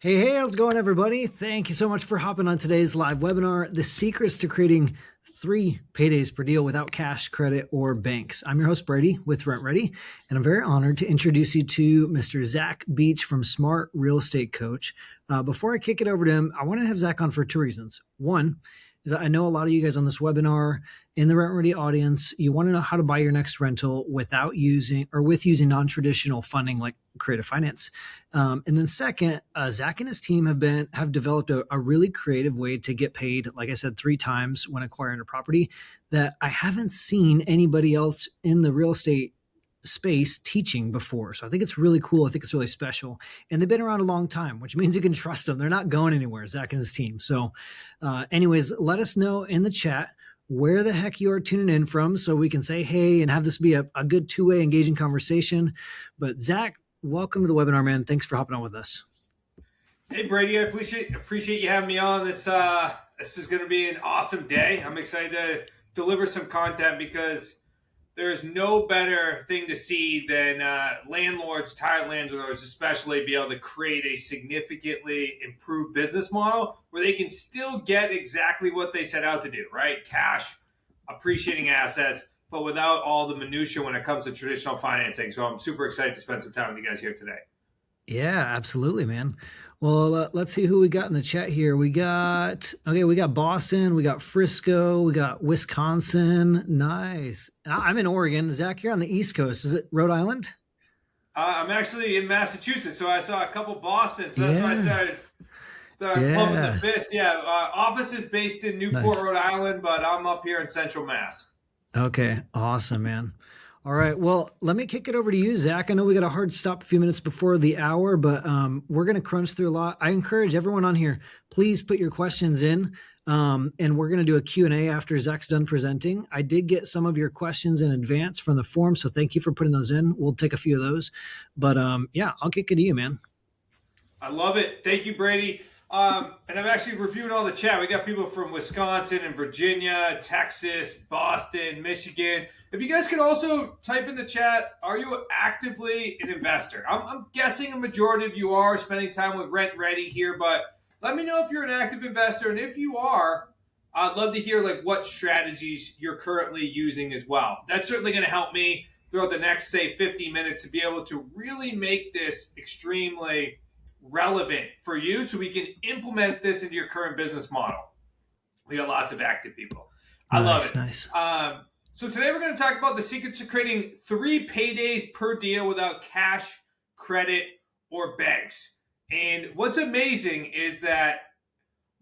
Hey, how's it going, everybody? Thank you so much for hopping on today's live webinar, The Secrets to Creating 3 Paydays per Deal Without Cash, Credit, or Banks. I'm your host, Brady, with Rent Ready, and I'm very honored to introduce you to Mr. Zach Beach from Smart Real Estate Coach. Before I kick it over to him, I want to have Zach on for 2 reasons. One is that I know a lot of you guys on this webinar, in the Rent Ready audience, you want to know how to buy your next rental without using non-traditional funding like creative finance. And then second, Zach and his team have developed a really creative way to get paid, like I said, 3 times when acquiring a property that I haven't seen anybody else in the real estate space teaching before. So I think it's really cool. I think it's really special. And they've been around a long time, which means you can trust them. They're not going anywhere, Zach and his team. So anyways, let us know in the chat where the heck you are tuning in from so we can say hey and have this be a good two-way engaging conversation. But Zach, welcome to the webinar, man. Thanks for hopping on with us. Hey, Brady, I appreciate you having me on. This is going to be an awesome day. I'm excited to deliver some content because there's no better thing to see than landlords, tired landlords especially, be able to create a significantly improved business model where they can still get exactly what they set out to do, right? Cash, appreciating assets, but without all the minutia when it comes to traditional financing. So I'm super excited to spend some time with you guys here today. Yeah, absolutely, man. Well, let's see who we got in the chat here. We got Boston, we got Frisco, we got Wisconsin. Nice. I'm in Oregon. Zach, you're on the East Coast. Is it Rhode Island? I'm actually in Massachusetts, so I saw a couple Boston. So that's why I started pumping the fist. Yeah, office is based in Newport, Rhode Island, but I'm up here in Central Mass. Okay, awesome, man. All right. Well, let me kick it over to you, Zach. I know we got a hard stop a few minutes before the hour, but we're going to crunch through a lot. I encourage everyone on here, please put your questions in, and we're going to do a Q&A after Zach's done presenting. I did get some of your questions in advance from the forum, so thank you for putting those in. We'll take a few of those. But yeah, I'll kick it to you, man. I love it. Thank you, Brady. And I'm actually reviewing all the chat. We got people from Wisconsin and Virginia, Texas, Boston, Michigan. If you guys could also type in the chat, are you actively an investor? I'm guessing a majority of you are spending time with Rent Ready here, but let me know if you're an active investor. And if you are, I'd love to hear like what strategies you're currently using as well. That's certainly going to help me throughout the next, say, 50 minutes to be able to really make this extremely relevant for you so we can implement this into your current business model. We got lots of active people. I love it. Nice. So today we're going to talk about the secrets to creating 3 paydays per deal without cash, credit, or banks. And what's amazing is that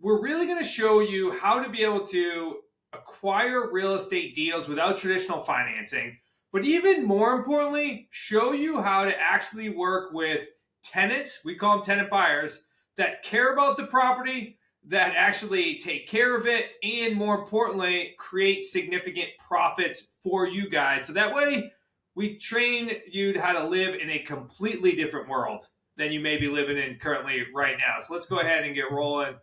we're really going to show you how to be able to acquire real estate deals without traditional financing, but even more importantly, show you how to actually work with tenants, we call them tenant buyers, that care about the property, that actually take care of it, and more importantly, create significant profits for you guys. So that way, we train you how to live in a completely different world than you may be living in currently right now. So let's go ahead and get rolling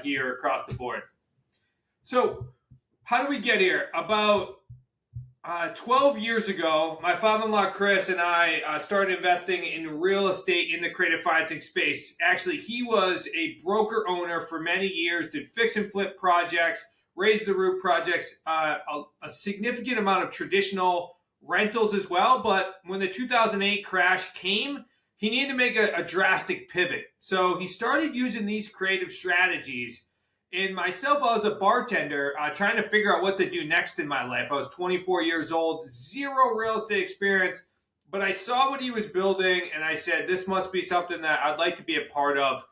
here across the board. So how do we get here? About 12 years ago, my father-in-law, Chris, and I started investing in real estate in the creative financing space. Actually, he was a broker owner for many years, did fix and flip projects, raise the roof projects, a significant amount of traditional rentals as well. But when the 2008 crash came, he needed to make a drastic pivot. So he started using these creative strategies. And myself, I was a bartender trying to figure out what to do next in my life. I was 24 years old, 0 real estate experience, but I saw what he was building, and I said, this must be something that I'd like to be a part of.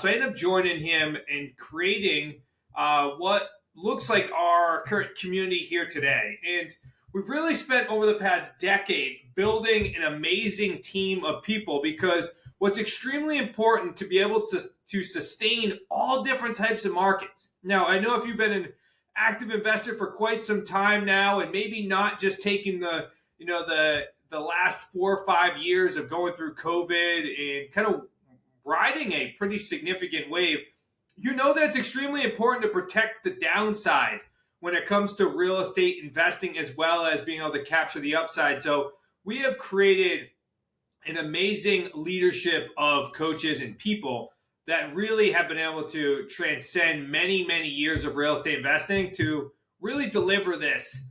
So I ended up joining him and creating what looks like our current community here today. And we've really spent over the past decade building an amazing team of people because what's extremely important to be able to sustain all different types of markets. Now, I know if you've been an active investor for quite some time now, and maybe not just taking the last 4 or 5 years of going through COVID and kind of riding a pretty significant wave, you know that it's extremely important to protect the downside when it comes to real estate investing as well as being able to capture the upside. So we have created an amazing leadership of coaches and people that really have been able to transcend many, many years of real estate investing to really deliver this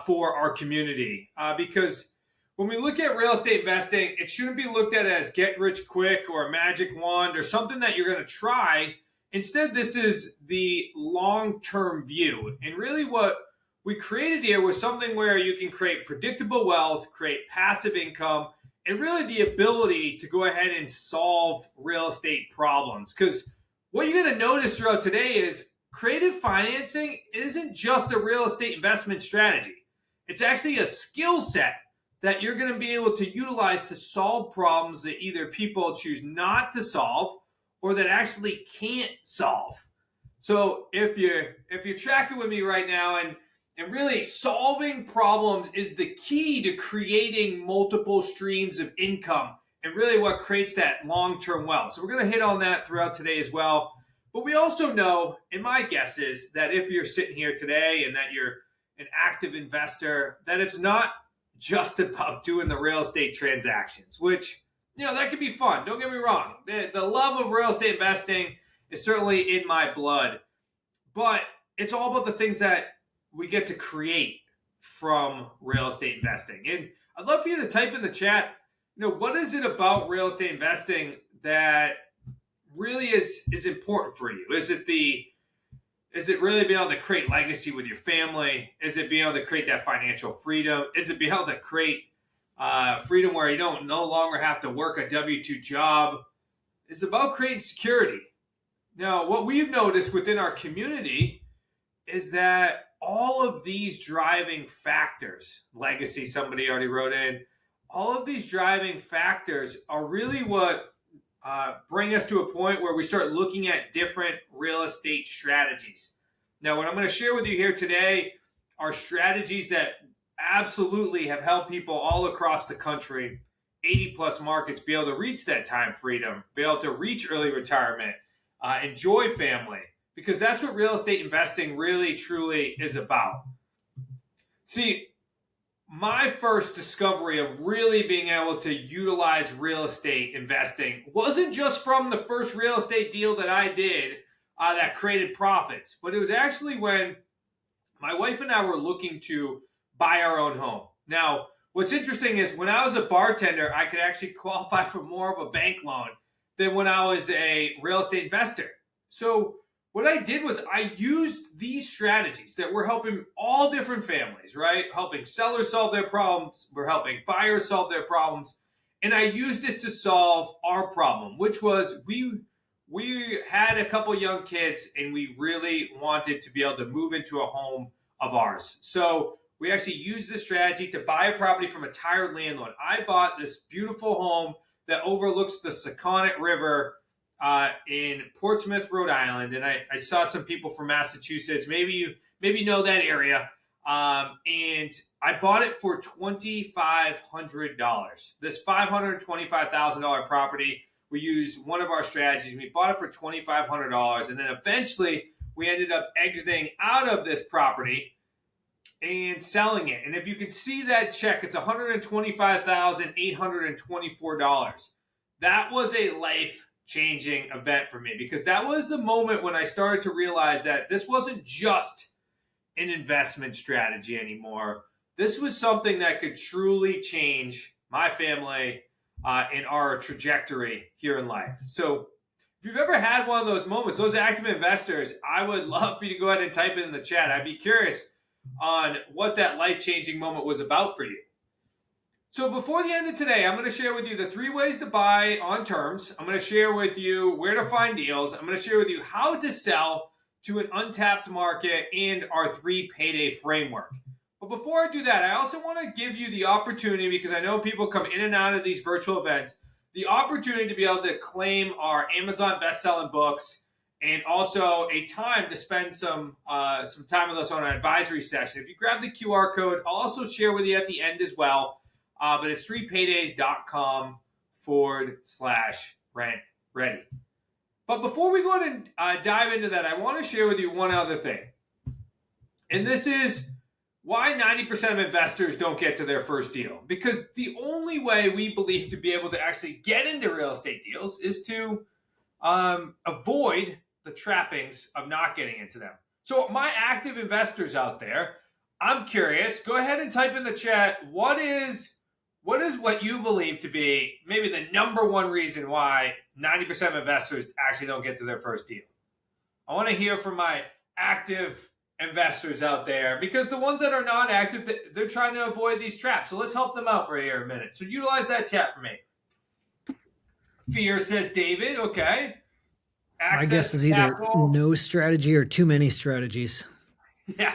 for our community. Because when we look at real estate investing, it shouldn't be looked at as get rich quick or a magic wand or something that you're going to try. Instead, this is the long-term view. And really what we created here was something where you can create predictable wealth, create passive income, and really the ability to go ahead and solve real estate problems. Because what you're going to notice throughout today is creative financing isn't just a real estate investment strategy. It's actually a skill set that you're going to be able to utilize to solve problems that either people choose not to solve or that actually can't solve. So if you're tracking with me right now, and really solving problems is the key to creating multiple streams of income and really what creates that long-term wealth. So we're going to hit on that throughout today as well. But we also know, and my guess is that if you're sitting here today and that you're an active investor, that it's not just about doing the real estate transactions, which, that could be fun. Don't get me wrong. The love of real estate investing is certainly in my blood, but it's all about the things that we get to create from real estate investing. And I'd love for you to type in the chat, what is it about real estate investing that really is important for you? Is it really being able to create legacy with your family? Is it being able to create that financial freedom? Is it being able to create freedom where you don't no longer have to work a W-2 job? It's about creating security. Now, what we've noticed within our community is that all of these driving factors, legacy, somebody already wrote in, all of these driving factors are really what bring us to a point where we start looking at different real estate strategies. Now, what I'm going to share with you here today are strategies that absolutely have helped people all across the country, 80 plus markets, be able to reach that time freedom, be able to reach early retirement, enjoy family, because that's what real estate investing really, truly is about. See, my first discovery of really being able to utilize real estate investing wasn't just from the first real estate deal that I did that created profits, but it was actually when my wife and I were looking to buy our own home. Now, what's interesting is when I was a bartender, I could actually qualify for more of a bank loan than when I was a real estate investor. So what I did was I used these strategies that we're helping all different families, right? Helping sellers solve their problems. We're helping buyers solve their problems. And I used it to solve our problem, which was we had a couple young kids and we really wanted to be able to move into a home of ours. So we actually used this strategy to buy a property from a tired landlord. I bought this beautiful home that overlooks the Sakonnet River in Portsmouth, Rhode Island, and I saw some people from Massachusetts. Maybe you know that area. And I bought it for $2,500. This $525,000 property, we used one of our strategies. We bought it for $2,500, and then eventually we ended up exiting out of this property and selling it. And if you can see that check, it's $125,824. That was a life-changing event for me, because that was the moment when I started to realize that this wasn't just an investment strategy anymore. This was something that could truly change my family and our trajectory here in life. So if you've ever had one of those moments, those active investors, I would love for you to go ahead and type it in the chat. I'd be curious on what that life-changing moment was about for you. So before the end of today, I'm going to share with you the 3 ways to buy on terms. I'm going to share with you where to find deals. I'm going to share with you how to sell to an untapped market and our 3 payday framework. But before I do that, I also want to give you the opportunity, because I know people come in and out of these virtual events, the opportunity to be able to claim our Amazon best-selling books, and also a time to spend some time with us on an advisory session. If you grab the QR code, I'll also share with you at the end as well. But it's 3paydays.com/rent ready. But before we go ahead and dive into that, I want to share with you one other thing. And this is why 90% of investors don't get to their first deal. Because the only way we believe to be able to actually get into real estate deals is to avoid the trappings of not getting into them. So my active investors out there, I'm curious, go ahead and type in the chat, what is what you believe to be maybe the number one reason why 90% of investors actually don't get to their first deal? I want to hear from my active investors out there, because the ones that are not active, they're trying to avoid these traps. So let's help them out for here a minute. So utilize that chat for me. Fear, says David. Okay. My guess is either no strategy or too many strategies. Yeah,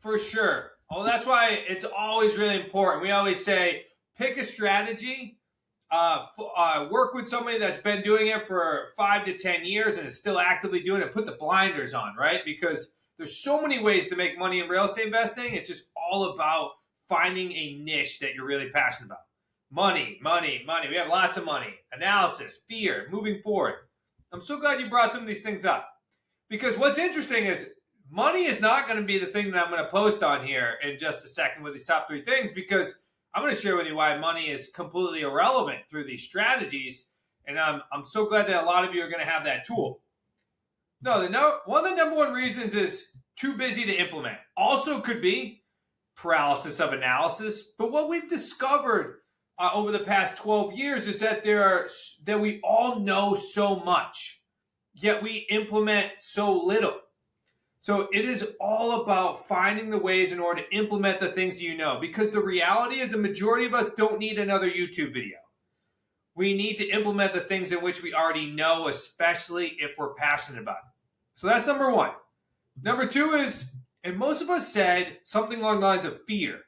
for sure. Oh, that's why it's always really important. We always say pick a strategy, work with somebody that's been doing it for 5 to 10 years and is still actively doing it. Put the blinders on, right? Because there's so many ways to make money in real estate investing. It's just all about finding a niche that you're really passionate about. Money. We have lots of money. Analysis, fear, moving forward. I'm so glad you brought some of these things up, because what's interesting is money is not going to be the thing that I'm going to post on here in just a second with these top 3 things, because I'm going to share with you why money is completely irrelevant through these strategies. And I'm so glad that a lot of you are going to have that tool. No, one of the number one reasons is too busy to implement. Also could be paralysis of analysis. But what we've discovered over the past 12 years is that that we all know so much, yet we implement so little. So it is all about finding the ways in order to implement the things you know, because the reality is a majority of us don't need another YouTube video. We need to implement the things in which we already know, especially if we're passionate about it. So that's number one. Number 2 is, and most of us said something along the lines of fear.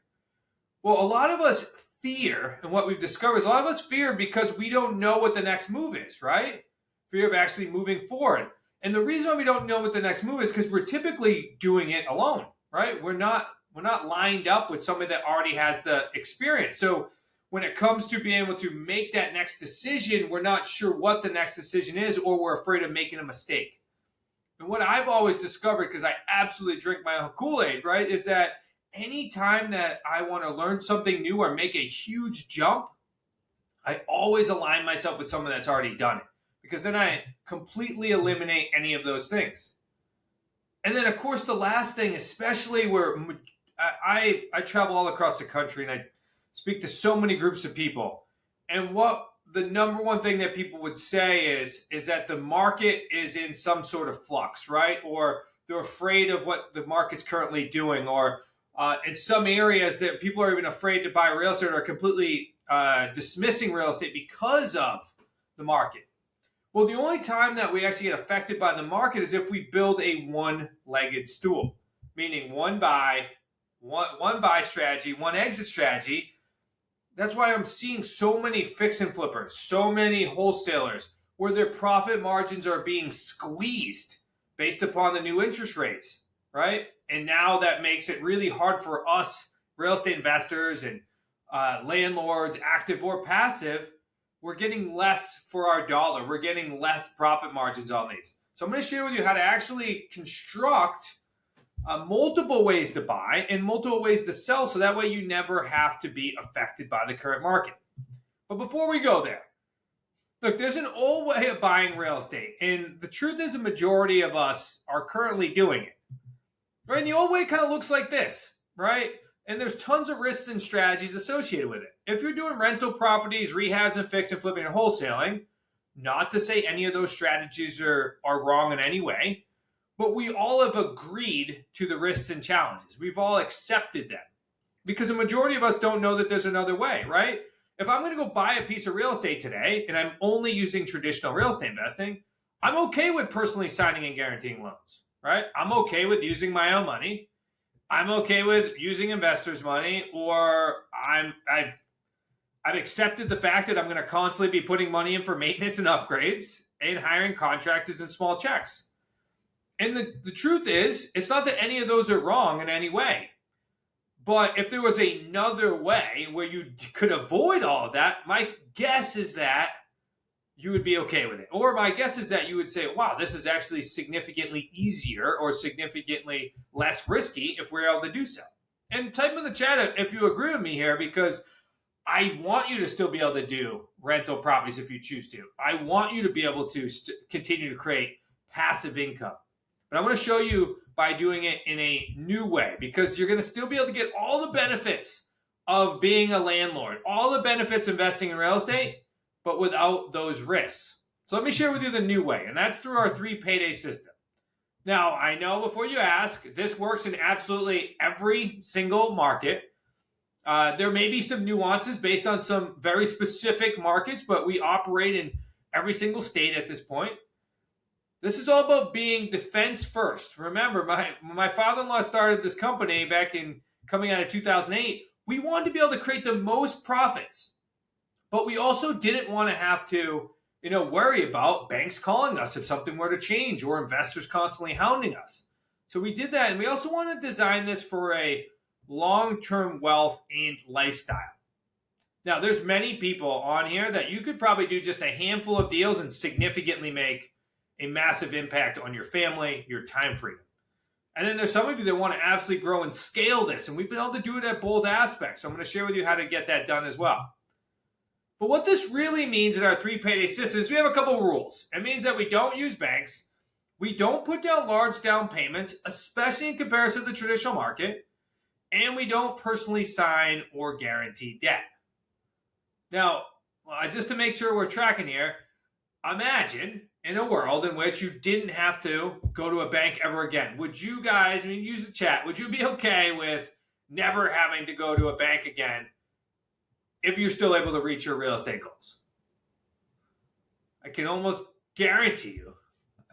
Well, a lot of us fear, and what we've discovered is a lot of us fear because we don't know what the next move is, right? Fear of actually moving forward. And the reason why we don't know what the next move is because we're typically doing it alone, right? We're not lined up with somebody that already has the experience. So when it comes to being able to make that next decision, we're not sure what the next decision is, or we're afraid of making a mistake. And what I've always discovered, because I absolutely drink my own Kool-Aid, right, is that anytime that I want to learn something new or make a huge jump, I always align myself with someone that's already done it, because then I completely eliminate any of those things. And then, of course, the last thing, especially where I travel all across the country and I speak to so many groups of people, and what the number one thing that people would say is that the market is in some sort of flux, right? Or they're afraid of what the market's currently doing, or in some areas that people are even afraid to buy real estate or are completely dismissing real estate because of the market. Well, the only time that we actually get affected by the market is if we build a one-legged stool, meaning one buy strategy, one exit strategy. That's why I'm seeing so many fix and flippers, so many wholesalers where their profit margins are being squeezed based upon the new interest rates, right? And now that makes it really hard for us real estate investors and landlords, active or passive. We're getting less for our dollar. We're getting less profit margins on these. So I'm going to share with you how to actually construct multiple ways to buy and multiple ways to sell, so that way you never have to be affected by the current market. But before we go there, look, there's an old way of buying real estate, and the truth is a majority of us are currently doing it. Right? And the old way kind of looks like this, right? And there's tons of risks and strategies associated with it. If you're doing rental properties, rehabs, and fix and flipping and wholesaling, not to say any of those strategies are wrong in any way, but we all have agreed to the risks and challenges. We've all accepted them because the majority of us don't know that there's another way, right? If I'm going to go buy a piece of real estate today and I'm only using traditional real estate investing, I'm okay with personally signing and guaranteeing loans, right? I'm okay with using my own money. I'm okay with using investors' money, or I've accepted the fact that I'm going to constantly be putting money in for maintenance and upgrades and hiring contractors and small checks. And the truth is, it's not that any of those are wrong in any way. But if there was another way where you could avoid all of that, my guess is that you would be okay with it. Or my guess is that you would say, wow, this is actually significantly easier or significantly less risky if we're able to do so. And type in the chat if you agree with me here, because I want you to still be able to do rental properties if you choose to. I want you to be able to continue to create passive income. But I'm going to show you by doing it in a new way, because you're going to still be able to get all the benefits of being a landlord, all the benefits of investing in real estate, but without those risks. So let me share with you the new way, and that's through our 3 payday system. Now, I know before you ask, this works in absolutely every single market. There may be some nuances based on some very specific markets, but we operate in every single state at this point. This is all about being defense first. Remember, my father-in-law started this company back in coming out of 2008. We wanted to be able to create the most profits, but we also didn't want to have to, worry about banks calling us if something were to change or investors constantly hounding us. So we did that, and we also want to design this for a long-term wealth and lifestyle. Now, there's many people on here that you could probably do just a handful of deals and significantly make a massive impact on your family, your time freedom. And then there's some of you that want to absolutely grow and scale this, and we've been able to do it at both aspects. So I'm going to share with you how to get that done as well. But what this really means in our 3 payday system is we have a couple rules. It means that we don't use banks, we don't put down large down payments, especially in comparison to the traditional market, and we don't personally sign or guarantee debt. Now, just to make sure we're tracking here, imagine in a world in which you didn't have to go to a bank ever again. Would you guys, use the chat, would you be okay with never having to go to a bank again if you're still able to reach your real estate goals? I can almost guarantee you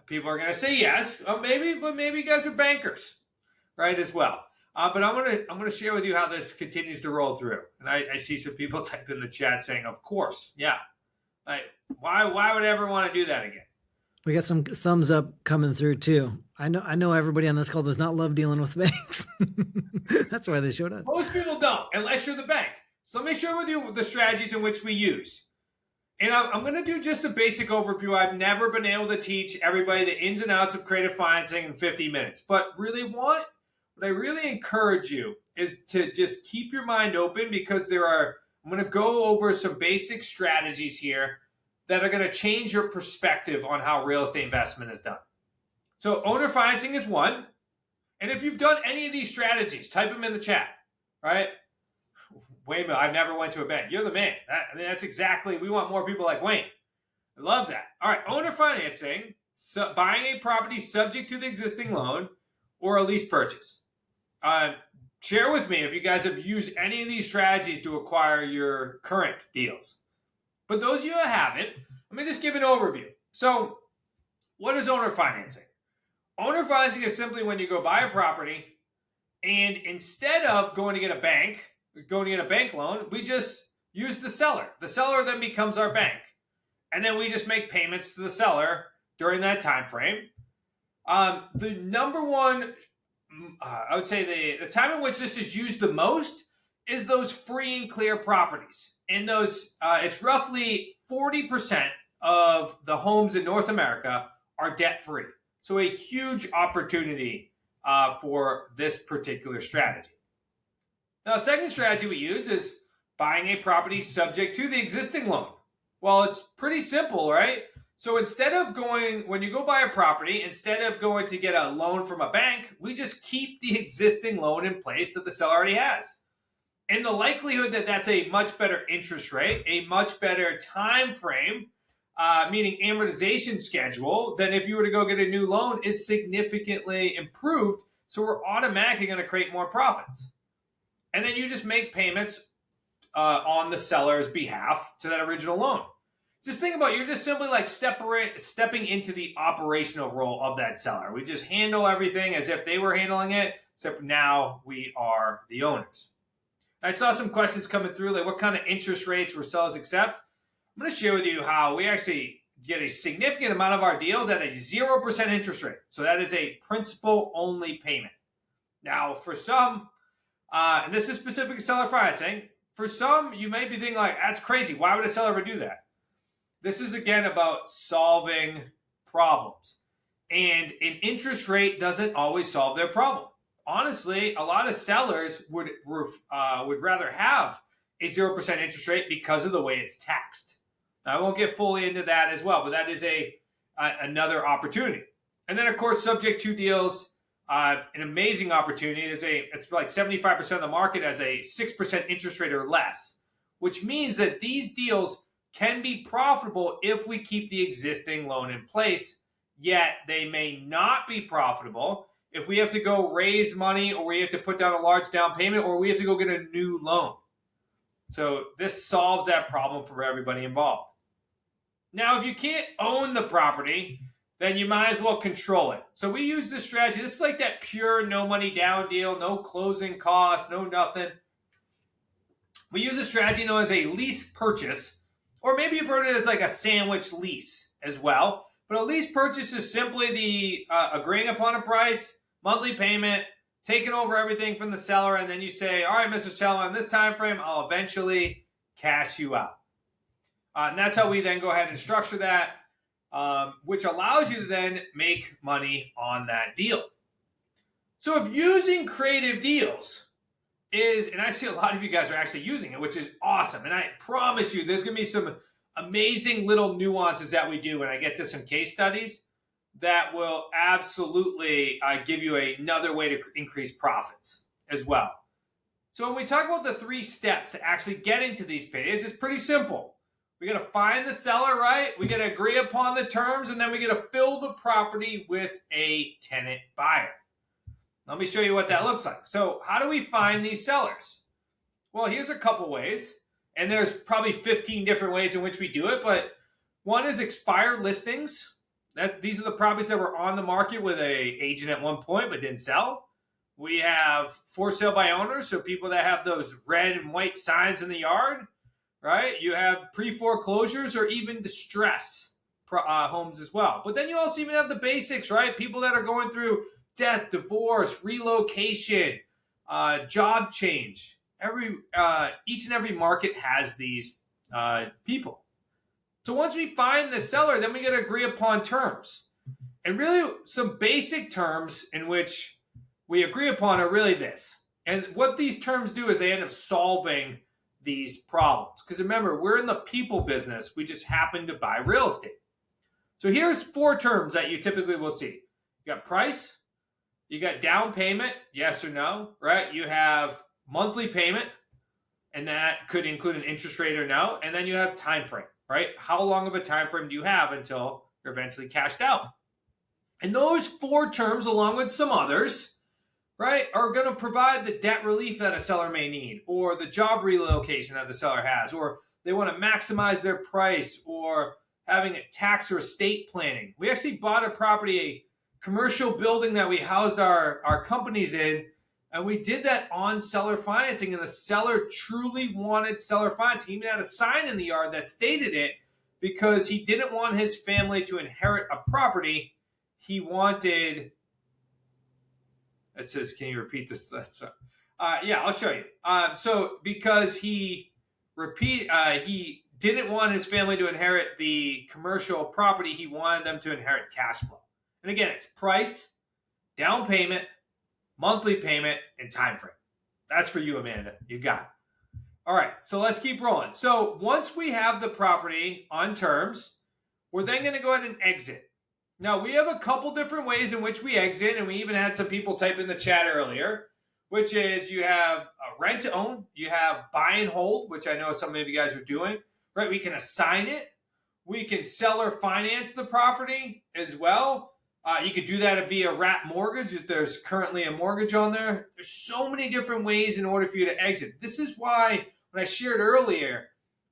people are going to say yes. But maybe you guys are bankers, right, as well. But I'm gonna share with you how this continues to roll through. And I see some people type in the chat saying, "Of course, yeah." Like, why would I ever want to do that again? We got some thumbs up coming through too. I know everybody on this call does not love dealing with banks. That's why they showed up. Most people don't, unless you're the bank. So let me share with you the strategies in which we use. And I'm going to do just a basic overview. I've never been able to teach everybody the ins and outs of creative financing in 50 minutes. But what I really encourage you is to just keep your mind open, because I'm going to go over some basic strategies here that are going to change your perspective on how real estate investment is done. So owner financing is one. And if you've done any of these strategies, type them in the chat, right? Wait a minute, I've never went to a bank. You're the man. That's exactly, we want more people like Wayne. I love that. All right, owner financing, buying a property subject to the existing loan or a lease purchase. Share with me if you guys have used any of these strategies to acquire your current deals. But those of you who haven't, let me just give an overview. So what is owner financing? Owner financing is simply when you go buy a property, and instead of going to get a bank loan, we just use the seller. The seller then becomes our bank. And then we just make payments to the seller during that time frame. The number one, I would say the time in which this is used the most is those free and clear properties. And those, it's roughly 40% of the homes in North America are debt-free. So a huge opportunity for this particular strategy. Now, the second strategy we use is buying a property subject to the existing loan. Well, it's pretty simple, right? So when you go buy a property, instead of going to get a loan from a bank, we just keep the existing loan in place that the seller already has. And the likelihood that that's a much better interest rate, a much better time frame, meaning amortization schedule, than if you were to go get a new loan is significantly improved. So we're automatically going to create more profits. And then you just make payments on the seller's behalf to that original loan. Just think about it, you're just simply like stepping into the operational role of that seller. We just handle everything as if they were handling it, except now we are the owners. I saw some questions coming through, like what kind of interest rates will sellers accept? I'm going to share with you how we actually get a significant amount of our deals at a 0% interest rate. So that is a principal-only payment. Now, for some, and this is specific to seller financing, for some, you may be thinking like, that's crazy. Why would a seller ever do that? This is, again, about solving problems. And an interest rate doesn't always solve their problem. Honestly, a lot of sellers would rather have a 0% interest rate because of the way it's taxed. I won't get fully into that as well, but that is another opportunity. And then, of course, subject to deals, an amazing opportunity. It's like 75% of the market has a 6% interest rate or less, which means that these deals can be profitable if we keep the existing loan in place, yet they may not be profitable if we have to go raise money, or we have to put down a large down payment, or we have to go get a new loan. So this solves that problem for everybody involved. Now, if you can't own the property, then you might as well control it. So we use this strategy. This is like that pure no money down deal, no closing costs, no nothing. We use a strategy known as a lease purchase, or maybe you've heard it as like a sandwich lease as well. But a lease purchase is simply the agreeing upon a price, monthly payment, taking over everything from the seller, and then you say, all right, Mr. Seller, on this time frame, I'll eventually cash you out. And that's how we then go ahead and structure that, which allows you to then make money on that deal. So if using creative deals is, and I see a lot of you guys are actually using it, which is awesome. And I promise you, there's going to be some amazing little nuances that we do when I get to some case studies that will absolutely give you another way to increase profits as well. So when we talk about the 3 steps to actually getting to these paydays, it's pretty simple. We got to find the seller, right? We got to agree upon the terms, and then we got to fill the property with a tenant buyer. Let me show you what that looks like. So how do we find these sellers? Well, here's a couple ways, and there's probably 15 different ways in which we do it, but one is expired listings. These are the properties that were on the market with an agent at one point but didn't sell. We have for sale by owners, so people that have those red and white signs in the yard, right? You have pre-foreclosures or even distress homes as well. But then you also even have the basics, right? People that are going through death, divorce, relocation, job change. Each and every market has these people. So once we find the seller, then we got to agree upon terms. And really some basic terms in which we agree upon are really this. And what these terms do is they end up solving these problems. Because remember, we're in the people business. We just happen to buy real estate. So here's 4 terms that you typically will see. You got price, you got down payment, yes or no, right? You have monthly payment, and that could include an interest rate or no. And then you have time frame, right? How long of a time frame do you have until you're eventually cashed out? And those 4 terms, along with some others, right, are going to provide the debt relief that a seller may need, or the job relocation that the seller has, or they want to maximize their price, or having a tax or estate planning. We actually bought a property, a commercial building that we housed our companies in, and we did that on seller financing, and the seller truly wanted seller financing. He even had a sign in the yard that stated it because he didn't want his family to inherit a property. He wanted... It says, can you repeat this? Yeah, I'll show you. So because he didn't want his family to inherit the commercial property, he wanted them to inherit cash flow. And again, it's price, down payment, monthly payment, and time frame. That's for you, Amanda. You got it. All right, so let's keep rolling. So once we have the property on terms, we're then going to go ahead and exit. Now, we have a couple different ways in which we exit, and we even had some people type in the chat earlier, which is you have rent to own, you have buy and hold, which I know some of you guys are doing, right? We can assign it. We can seller finance the property as well. You could do that via wrap mortgage if there's currently a mortgage on there. There's so many different ways in order for you to exit. This is why, when I shared earlier,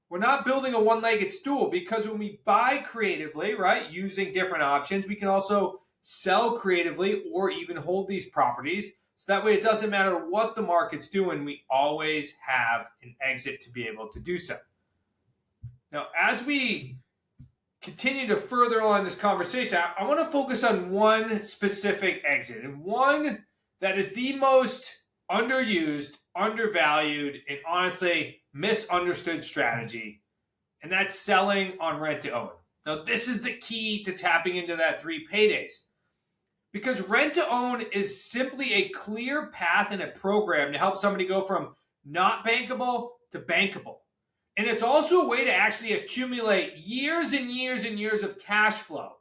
we're not building a one-legged stool, because when we buy creatively, right, using different options, we can also sell creatively or even hold these properties. So that way it doesn't matter what the market's doing, we always have an exit to be able to do so. Now, as we continue to further on this conversation, I want to focus on one specific exit, and one that is the most underused, undervalued, and honestly misunderstood strategy, and that's selling on rent to own. Now, this is the key to tapping into that 3 paydays, because rent to own is simply a clear path and a program to help somebody go from not bankable to bankable. And it's also a way to actually accumulate years and years and years of cash flow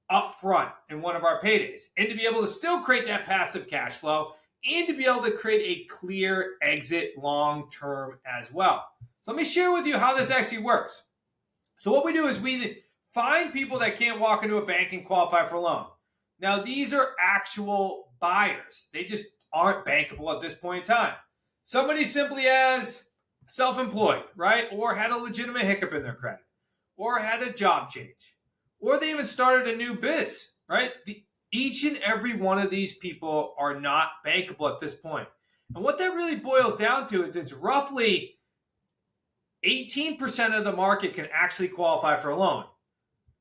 up front in one of our paydays, and to be able to still create that passive cash flow and to be able to create a clear exit long term as well. So let me share with you how this actually works. So what we do is we find people that can't walk into a bank and qualify for a loan. Now, these are actual buyers. They just aren't bankable at this point in time. Somebody simply as self-employed, right? Or had a legitimate hiccup in their credit, or had a job change, or they even started a new biz, right? Each and every one of these people are not bankable at this point. And what that really boils down to is it's roughly 18% of the market can actually qualify for a loan.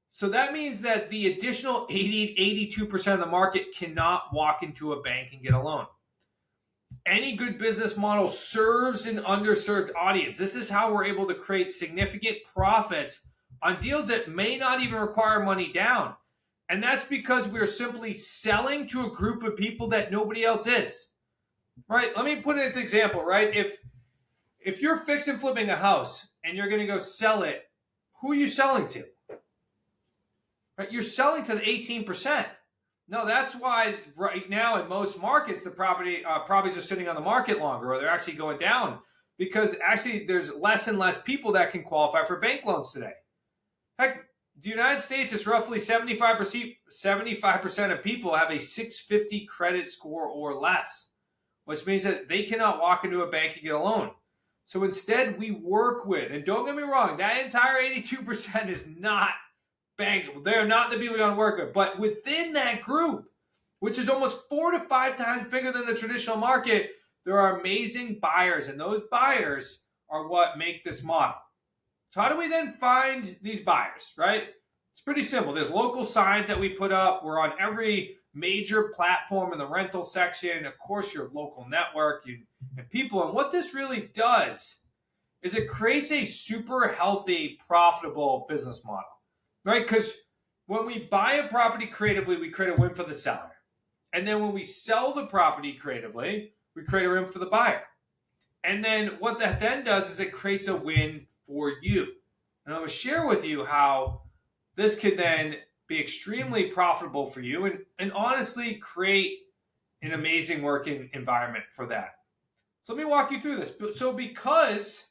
So that means that the additional 82% of the market cannot walk into a bank and get a loan. Any good business model serves an underserved audience. This is how we're able to create significant profits on deals that may not even require money down. And that's because we're simply selling to a group of people that nobody else is. Right? Let me put it as an example, right? If you're fix and flipping a house and you're going to go sell it, who are you selling to? Right? You're selling to the 18%. No, that's why right now in most markets, the properties are sitting on the market longer, or they're actually going down, because actually there's less and less people that can qualify for bank loans today. Heck, the United States is roughly 75% of people have a 650 credit score or less, which means that they cannot walk into a bank and get a loan. So instead, we work with, and don't get me wrong, that entire 82% is not bankable. They're not the people you want to work with. But within that group, which is almost 4 to 5 times bigger than the traditional market, there are amazing buyers. And those buyers are what make this model. So how do we then find these buyers, right? It's pretty simple. There's local signs that we put up. We're on every major platform in the rental section. Of course, your local network and people. And what this really does is it creates a super healthy, profitable business model. Right? Because when we buy a property creatively, we create a win for the seller. And then when we sell the property creatively, we create a win for the buyer. And then what that then does is it creates a win for you. And I'm going to share with you how this could then be extremely profitable for you and honestly create an amazing working environment for that. So let me walk you through this. So because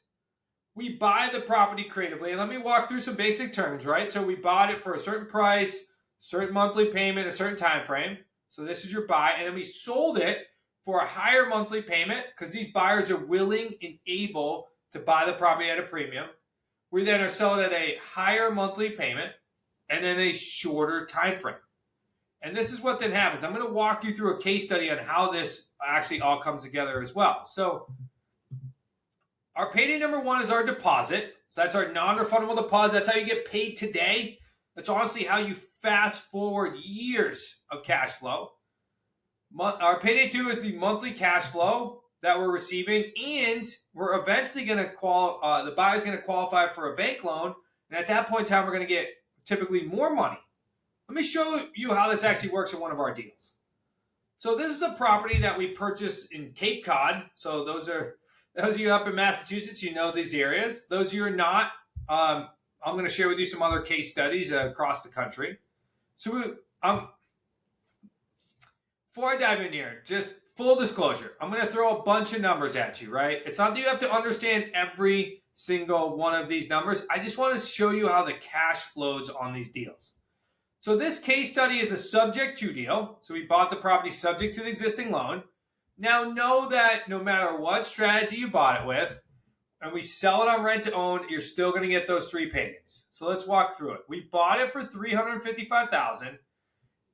we buy the property creatively, and let me walk through some basic terms, right? So we bought it for a certain price, certain monthly payment, a certain time frame. So this is your buy. And then we sold it for a higher monthly payment because these buyers are willing and able to buy the property at a premium. We then are selling at a higher monthly payment and then a shorter time frame. And this is what then happens. I'm going to walk you through a case study on how this actually all comes together as well. So our payday number one is our deposit. So that's our non-refundable deposit. That's how you get paid today. That's honestly how you fast forward years of cash flow. Our payday two is the monthly cash flow that we're receiving, and we're eventually going to the buyer's going to qualify for a bank loan, and at that point in time, we're going to get typically more money. Let me show you how this actually works in one of our deals. So this is a property that we purchased in Cape Cod. So those of you up in Massachusetts, you know these areas. Those of you who are not, I'm going to share with you some other case studies across the country. So before I dive in here, just full disclosure, I'm going to throw a bunch of numbers at you, right? It's not that you have to understand every single one of these numbers. I just want to show you how the cash flows on these deals. So this case study is a subject to deal. So we bought the property subject to the existing loan. Now know that no matter what strategy you bought it with, and we sell it on rent to own, you're still going to get those 3 paydays. So let's walk through it. We bought it for $355,000,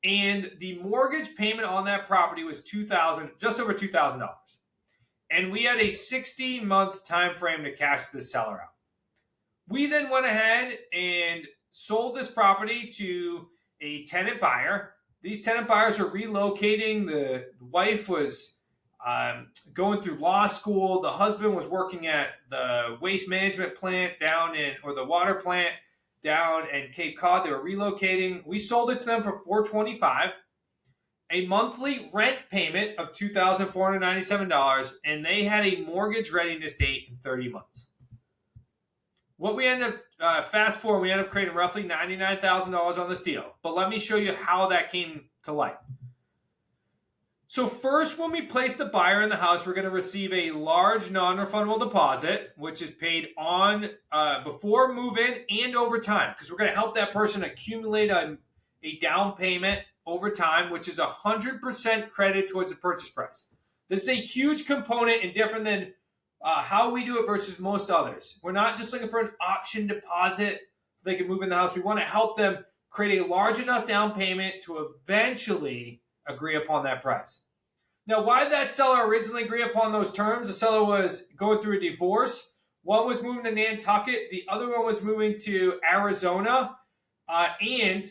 and the mortgage payment on that property was just over $2,000. And we had a 16-month time frame to cash the seller out. We then went ahead and sold this property to a tenant buyer. These tenant buyers are relocating. The wife was going through law school. The husband was working at the waste management plant or the water plant down in Cape Cod. They were relocating. We sold it to them for $425, a monthly rent payment of $2,497, and they had a mortgage readiness date in 30 months. what we end up, fast forward, we end up creating roughly $99,000 on this deal. But let me show you how that came to light. So first, when we place the buyer in the house, we're going to receive a large non-refundable deposit, which is paid on before move-in and over time, because we're going to help that person accumulate a down payment over time, which is 100% credit towards the purchase price. This is a huge component and different than how we do it versus most others. We're not just looking for an option deposit so they can move in the house. We want to help them create a large enough down payment to eventually agree upon that price. Now, why did that seller originally agree upon those terms? The seller was going through a divorce. One was moving to Nantucket. The other one was moving to Arizona. And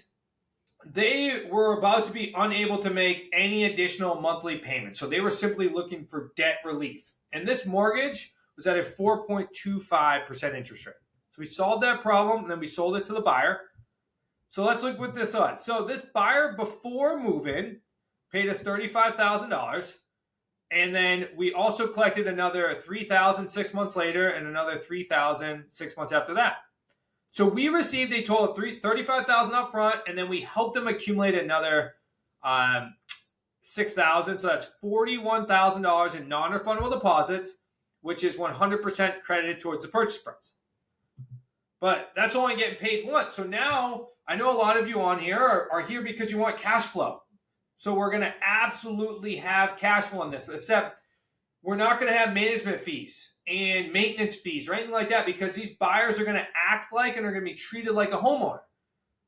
they were about to be unable to make any additional monthly payments. So they were simply looking for debt relief. And this mortgage was at a 4.25% interest rate. So we solved that problem, and then we sold it to the buyer. So let's look what this was. So this buyer, before move-in, paid us $35,000. And then we also collected another $3,000 6 months later and another $3,000 6 months after that. So we received a total of $35,000 up front, and then we helped them accumulate another $6,000. So that's $41,000 in non-refundable deposits, which is 100% credited towards the purchase price. But that's only getting paid once. So now I know a lot of you on here are here because you want cash flow. So we're going to absolutely have cash flow on this, except we're not going to have management fees and maintenance fees or anything like that, because these buyers are going to act like and are going to be treated like a homeowner.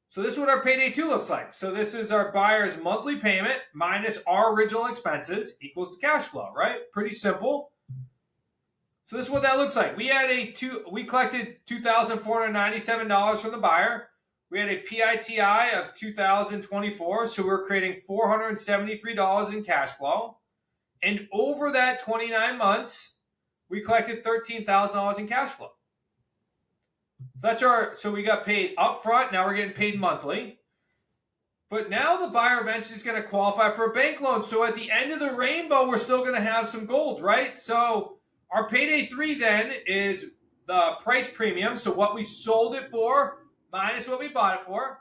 So this is what our payday 2 looks like. So this is our buyer's monthly payment minus our original expenses equals the cash flow, right? Pretty simple. So this is what that looks like. We collected $2,497 from the buyer. We had a PITI of $2,024, so we're creating $473 in cash flow. And over that 29 months, we collected $13,000 in cash flow. So we got paid up front. Now we're getting paid monthly. But now the buyer eventually is going to qualify for a bank loan. So at the end of the rainbow, we're still going to have some gold, right? So our payday 3 then is the price premium. So what we sold it for minus what we bought it for,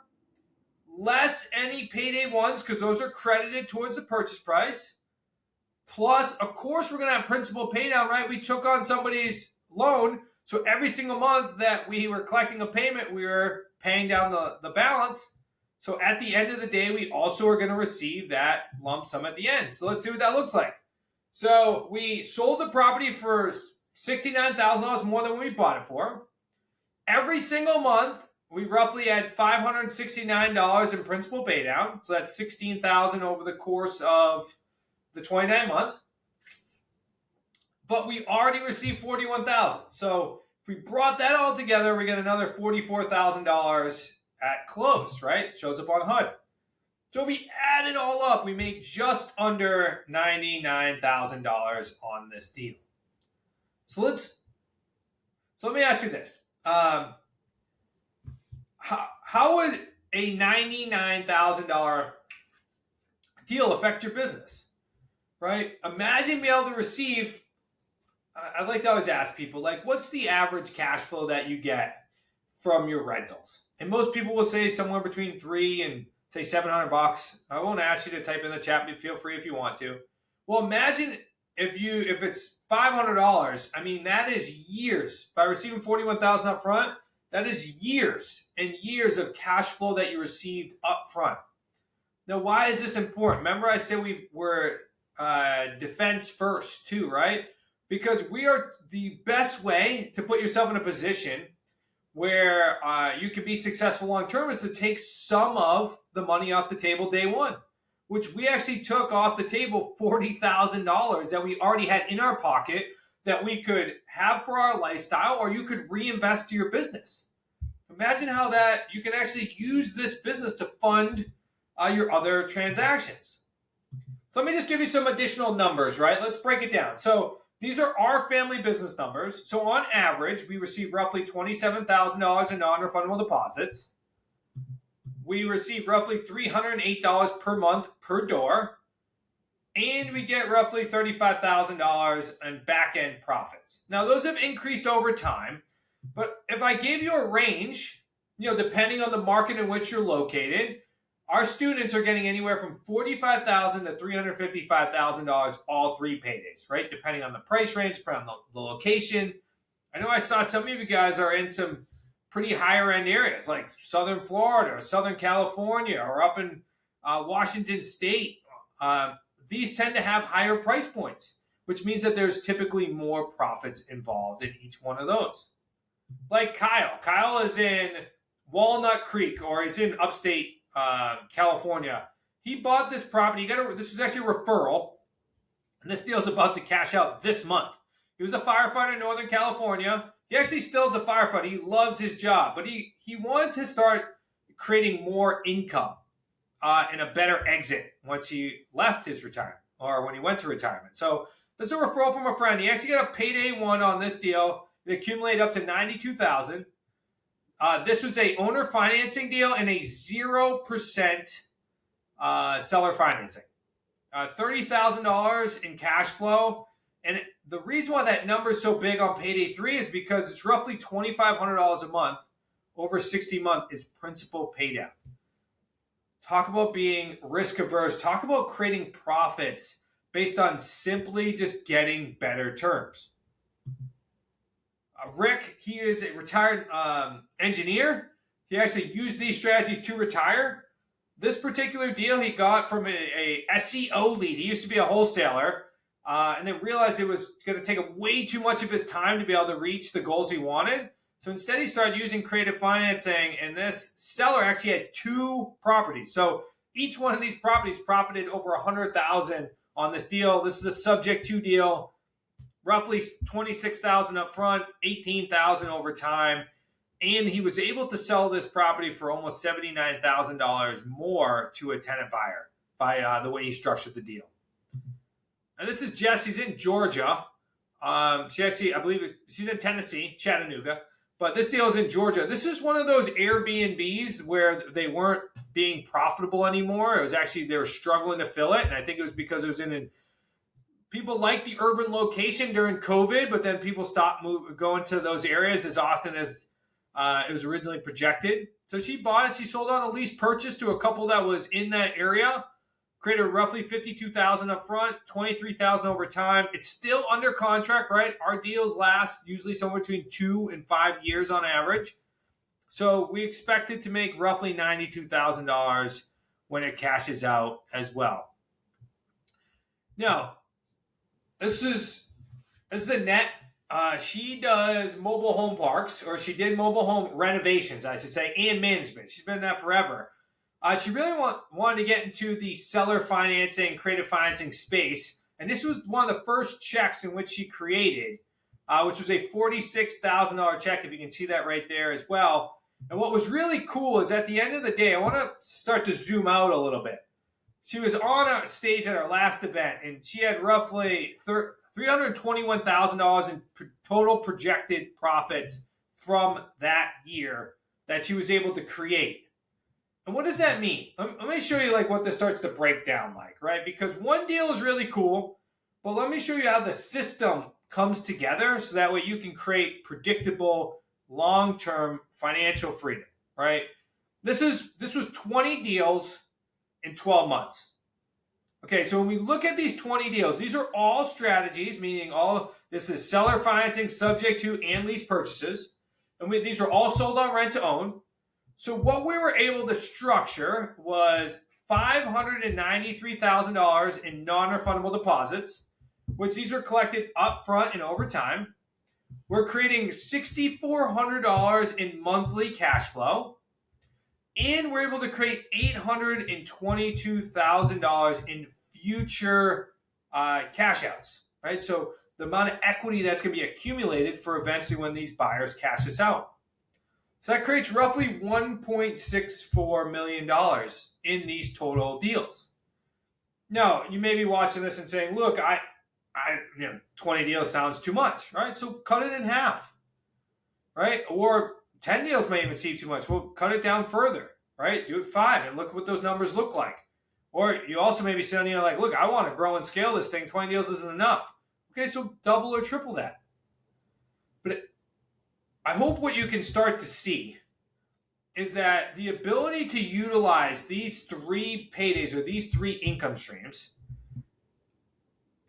less any payday 1s, because those are credited towards the purchase price. Plus, of course, we're going to have principal pay down, right? We took on somebody's loan. So every single month that we were collecting a payment, we were paying down the balance. So at the end of the day, we also are going to receive that lump sum at the end. So let's see what that looks like. So we sold the property for $69,000 more than we bought it for. Every single month, we roughly had $569 in principal pay down. So that's $16,000 over the course of the 29 months. But we already received $41,000. So if we brought that all together, we get another $44,000 at close, right? It shows up on HUD. So if we add it all up, we made just under $99,000 on this deal. So let me ask you this. How would a $99,000 deal affect your business, right? Imagine being able to receive, I'd like to always ask people, like, what's the average cash flow that you get from your rentals? And most people will say somewhere between $300 and say $700. I won't ask you to type in the chat, but feel free if you want to. Well, imagine if it's $500. I mean, that is years. By receiving $41,000 up front, that is years and years of cash flow that you received up front. Now, why is this important? Remember I said we were defense first too, right? Because we are the best way to put yourself in a position where you can be successful long term is to take some of the money off the table day one, which we actually took off the table $40,000 that we already had in our pocket that we could have for our lifestyle, or you could reinvest to your business. Imagine how that you can actually use this business to fund your other transactions. So let me just give you some additional numbers, right? Let's break it down. So these are our family business numbers. So on average, we receive roughly $27,000 in non-refundable deposits. We receive roughly $308 per month per door. And we get roughly $35,000 in back-end profits. Now, those have increased over time, But if I gave you a range, depending on the market in which you're located, our students are getting anywhere from $45,000 to $355,000 all three paydays, right? Depending on the price range, depending on the location. I know I saw some of you guys are in some pretty higher end areas like Southern Florida or Southern California or up in Washington State. These tend to have higher price points, which means that there's typically more profits involved in each one of those. Like Kyle. Kyle is in Walnut Creek, or he's in upstate California. He bought this property. This was actually a referral, and this deal is about to cash out this month. He was a firefighter in Northern California. He actually still is a firefighter. He loves his job, but he wanted to start creating more income and a better exit once he left his retirement or when he went to retirement. So this is a referral from a friend. He actually got a payday one on this deal. It accumulated up to $92,000. This was a owner financing deal and a 0% seller financing. $30,000 in cash flow. And the reason why that number is so big on payday 3 is because it's roughly $2,500 a month over 60 months is principal paydown. Talk about being risk averse. Talk about creating profits based on simply just getting better terms. Rick, he is a retired engineer. He actually used these strategies to retire. This particular deal he got from a SEO lead. He used to be a wholesaler and then realized it was going to take way too much of his time to be able to reach the goals he wanted. So instead, he started using creative financing, and this seller actually had 2 properties. So each one of these properties profited over $100,000 on this deal. This is a subject to deal. Roughly $26,000 up front, $18,000 over time. And he was able to sell this property for almost $79,000 more to a tenant buyer by the way he structured the deal. And this is Jess. He's in Georgia. I believe she's in Tennessee, Chattanooga. But this deal is in Georgia. This is one of those Airbnbs where they weren't being profitable anymore. It was actually, they were struggling to fill it. And I think it was because it was people liked the urban location during COVID, but then people stopped going to those areas as often as it was originally projected. So she bought it. She sold on a lease purchase to a couple that was in that area. Created roughly $52,000 up front, $23,000 over time. It's still under contract, right? Our deals last usually somewhere between 2 and 5 years on average. So we expect it to make roughly $92,000 when it cashes out as well. Now, this is Annette. She does mobile home parks, or she did mobile home renovations, I should say, and management. She's been in that forever. She really wanted to get into the seller financing, creative financing space. And this was one of the first checks in which she created, which was a $46,000 check, if you can see that right there as well. And what was really cool is at the end of the day, I want to start to zoom out a little bit. She was on a stage at our last event, and she had roughly $321,000 in total projected profits from that year that she was able to create. And what does that mean? Let me show you what this starts to break down like, right? Because one deal is really cool, but let me show you how the system comes together so that way you can create predictable, long-term financial freedom, right? This was 20 deals in 12 months. Okay, so when we look at these 20 deals, these are all strategies, meaning this is seller financing subject to and lease purchases. And these are all sold on rent to own. So what we were able to structure was $593,000 in non-refundable deposits, which these were collected up front and over time. We're creating $6,400 in monthly cash flow, and we're able to create $822,000 in future cash outs, right? So the amount of equity that's going to be accumulated for eventually when these buyers cash this out. So that creates roughly $1.64 million in these total deals. Now, you may be watching this and saying, look, 20 deals sounds too much, right? So cut it in half, right? Or 10 deals may even seem too much. Well, cut it down further, right? Do it 5 and look what those numbers look like. Or you also may be saying, look, I want to grow and scale this thing. 20 deals isn't enough. Okay, so double or triple that. But I hope what you can start to see is that the ability to utilize these three paydays or these three income streams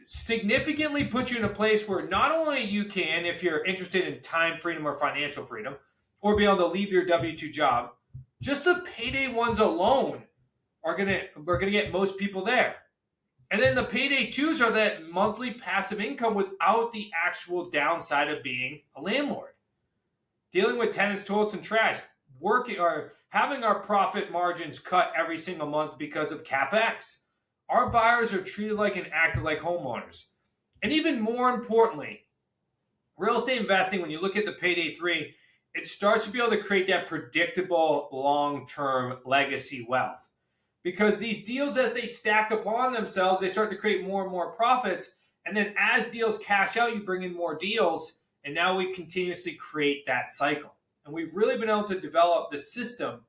significantly puts you in a place where not only you can, if you're interested in time freedom or financial freedom, or be able to leave your W-2 job, just the payday ones alone are gonna get most people there. And then the payday twos are that monthly passive income without the actual downside of being a landlord. Dealing with tenants, toilets, and trash, working or having our profit margins cut every single month because of CapEx. Our buyers are treated like and acted like homeowners. And even more importantly, real estate investing, when you look at the payday three, it starts to be able to create that predictable long-term legacy wealth. Because these deals, as they stack upon themselves, they start to create more and more profits. And then as deals cash out, you bring in more deals. And now we continuously create that cycle. And we've really been able to develop the system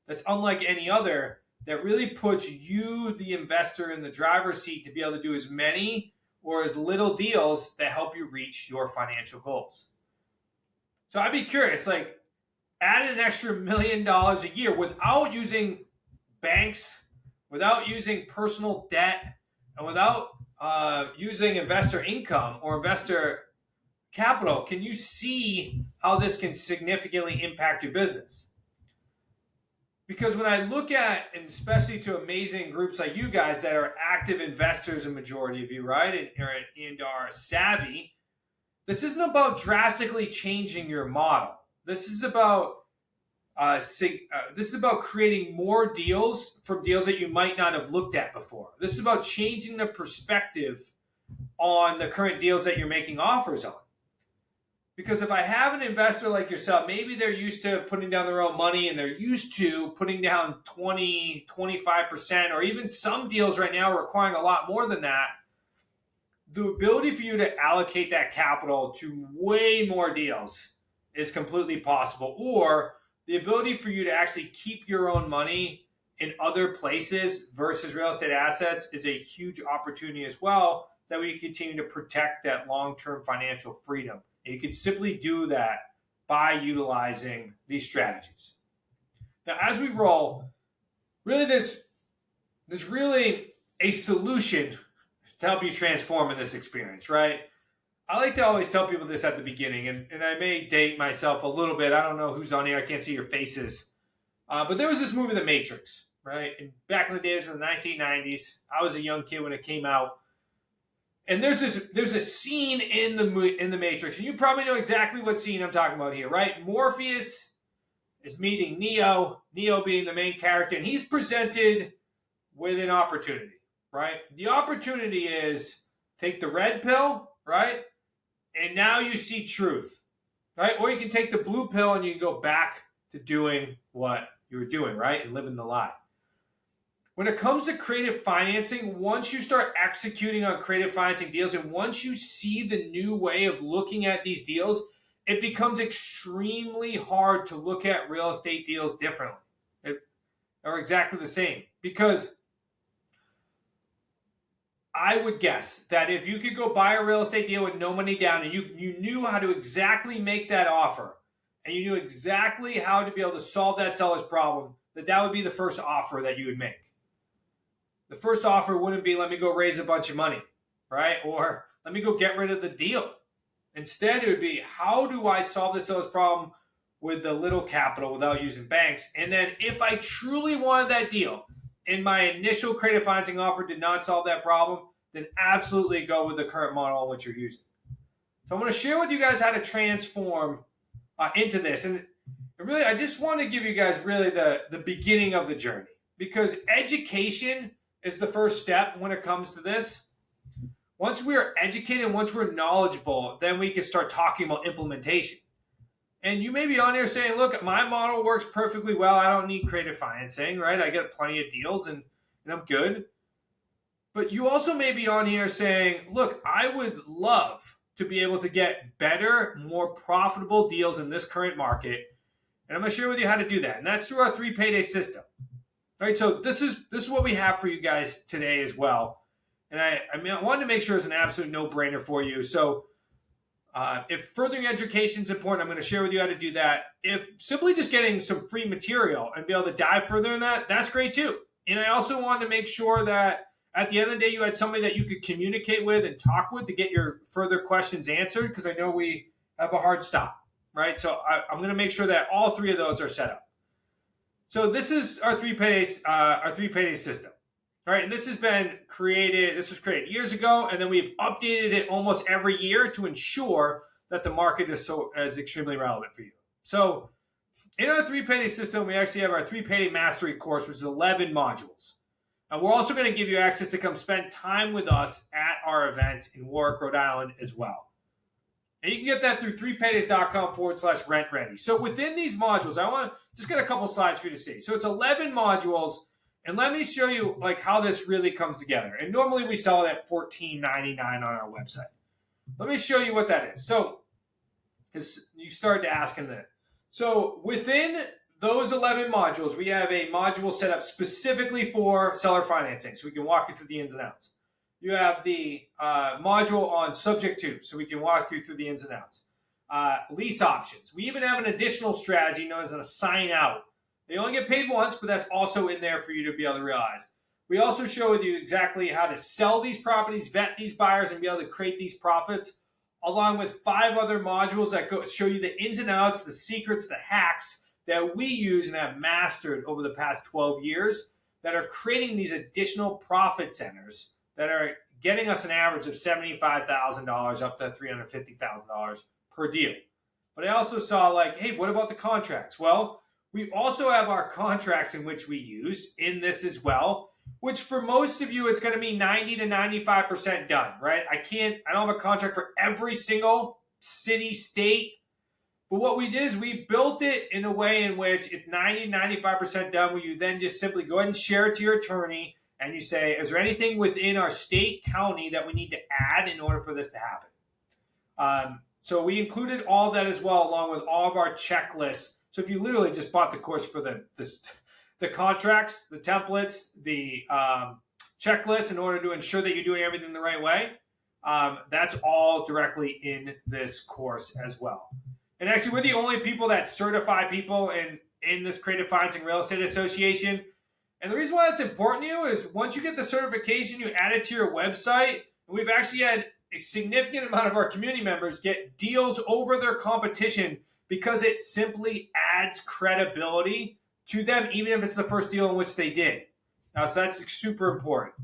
that's unlike any other, that really puts you, the investor, in the driver's seat to be able to do as many or as little deals that help you reach your financial goals. So I'd be curious, like, add an extra $1 million a year without using banks, without using personal debt, and without using investor income or investor capital. Can you see how this can significantly impact your business? Because when I look at, and especially to amazing groups like you guys that are active investors, a majority of you, right, and are savvy, this isn't about drastically changing your model. This is about creating more deals from deals that you might not have looked at before. This is about changing the perspective on the current deals that you're making offers on. Because if I have an investor like yourself, maybe they're used to putting down their own money and they're used to putting down 20, 25%, or even some deals right now are requiring a lot more than that. The ability for you to allocate that capital to way more deals is completely possible. Or the ability for you to actually keep your own money in other places versus real estate assets is a huge opportunity as well, so that we continue to protect that long-term financial freedom. And you can simply do that by utilizing these strategies. Now, as we roll, really there's really a solution to help you transform in this experience, right? I like to always tell people this at the beginning, and I may date myself a little bit. I don't know who's on here. I can't see your faces. But there was this movie, The Matrix, right? And back in the days of the 1990s, I was a young kid when it came out. And there's a scene in the Matrix, and you probably know exactly what scene I'm talking about here, right? Morpheus is meeting Neo being the main character, and he's presented with an opportunity, right? The opportunity is take the red pill, right? And now you see truth, right? Or you can take the blue pill and you can go back to doing what you were doing, right? And living the lie. When it comes to creative financing, once you start executing on creative financing deals and once you see the new way of looking at these deals, it becomes extremely hard to look at real estate deals differently or exactly the same. Because I would guess that if you could go buy a real estate deal with no money down and you knew how to exactly make that offer and you knew exactly how to be able to solve that seller's problem, that would be the first offer that you would make. The first offer wouldn't be, let me go raise a bunch of money, right? Or let me go get rid of the deal. Instead, it would be, how do I solve this seller's problem with the little capital without using banks? And then if I truly wanted that deal and my initial creative financing offer did not solve that problem, then absolutely go with the current model on which you're using. So I'm going to share with you guys how to transform into this. And really, I just want to give you guys really the beginning of the journey, because education is the first step when it comes to this. Once we're educated, once we're knowledgeable, then we can start talking about implementation. And you may be on here saying, look, my model works perfectly well. I don't need creative financing, right? I get plenty of deals and I'm good. But you also may be on here saying, look, I would love to be able to get better, more profitable deals in this current market. And I'm going to share with you how to do that. And that's through our 3 payday system. All right, so this is what we have for you guys today as well. And I wanted to make sure it's an absolute no-brainer for you. So If furthering education is important, I'm going to share with you how to do that. If simply just getting some free material and be able to dive further in that, that's great too. And I also wanted to make sure that at the end of the day, you had somebody that you could communicate with and talk with to get your further questions answered, because I know we have a hard stop, right? So I'm going to make sure that all three of those are set up. So this is our three paydays system. All right, and this was created years ago, and then we've updated it almost every year to ensure that the market is extremely relevant for you. So in our three payday system, we actually have our three payday mastery course, which is 11 modules. And we're also going to give you access to come spend time with us at our event in Warwick, Rhode Island as well. And you can get that through 3paydays.com/rent ready. So within these modules, I want to just get a couple slides for you to see. So it's 11 modules. And let me show you like how this really comes together. And normally we sell it at $14.99 on our website. Let me show you what that is. So you started asking that. So within those 11 modules, we have a module set up specifically for seller financing, so we can walk you through the ins and outs. You have the module on subject to, so we can walk you through the ins and outs. Lease options. We even have an additional strategy known as an assign out. They only get paid once, but that's also in there for you to be able to realize. We also show you exactly how to sell these properties, vet these buyers, and be able to create these profits, along with 5 other modules that show you the ins and outs, the secrets, the hacks that we use and have mastered over the past 12 years that are creating these additional profit centers that are getting us an average of $75,000 up to $350,000 per deal. But I also saw like, hey, what about the contracts? Well, we also have our contracts in which we use in this as well, which for most of you, it's going to be 90 to 95% done, right? I don't have a contract for every single city, state. But what we did is we built it in a way in which it's 90 to 95% done, where you then just simply go ahead and share it to your attorney and you say, is there anything within our state, county that we need to add in order for this to happen? So we included all that as well, along with all of our checklists. So if you literally just bought the course for the contracts, the templates, the checklist in order to ensure that you're doing everything the right way, that's all directly in this course as well. And actually, we're the only people that certify people in this Creative Financing Real Estate Association. And the reason why that's important to you is once you get the certification, you add it to your website. And we've actually had a significant amount of our community members get deals over their competition because it simply adds credibility to them, even if it's the first deal in which they did. So that's super important.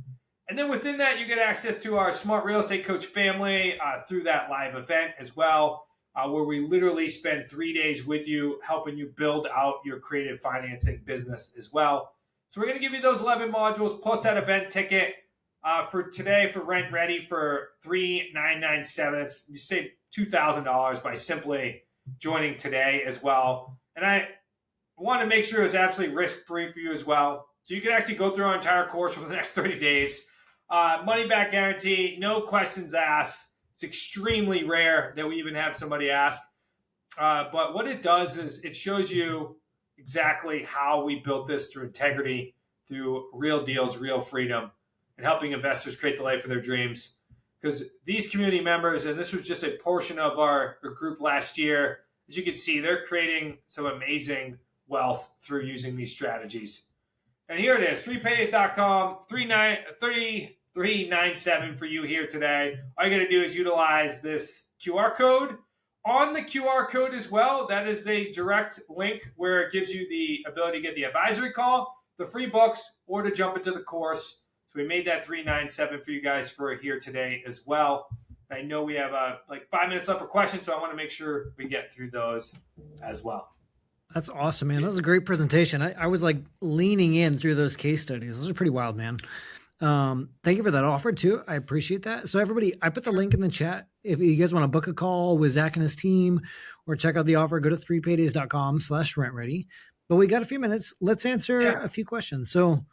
And then within that, you get access to our Smart Real Estate Coach family through that live event as well, where we literally spend 3 days with you, helping you build out your creative financing business as well. So we're going to give you those 11 modules plus that event ticket for today for Rent Ready for $3,997. You save $2,000 by simply joining today as well. And I want to make sure it's absolutely risk-free for you as well. So you can actually go through our entire course for the next 30 days. Money back guarantee, no questions asked. It's extremely rare that we even have somebody ask. But what it does is it shows you exactly how we built this through integrity, through real deals, real freedom, and helping investors create the life of their dreams. Because these community members, and this was just a portion of our group last year, as you can see, they're creating some amazing wealth through using these strategies. And here it is, 3paydays.com, $3,997 for you here today. All you got to do is utilize this QR code. On the QR code as well, that is a direct link where it gives you the ability to get the advisory call, the free books, or to jump into the course. So we made that $3,997 for you guys for here today as well. I know we have like 5 minutes left for questions, so I want to make sure we get through those as well. That's awesome, man. That was a great presentation. I was like leaning in through those case studies. Those are pretty wild, man. Thank you for that offer too. I appreciate that. So everybody, I put the link in the chat. If you guys want to book a call with Zach and his team or check out the offer, go to 3paydays.com/rentready. But we got a few minutes. Let's answer a few questions. So,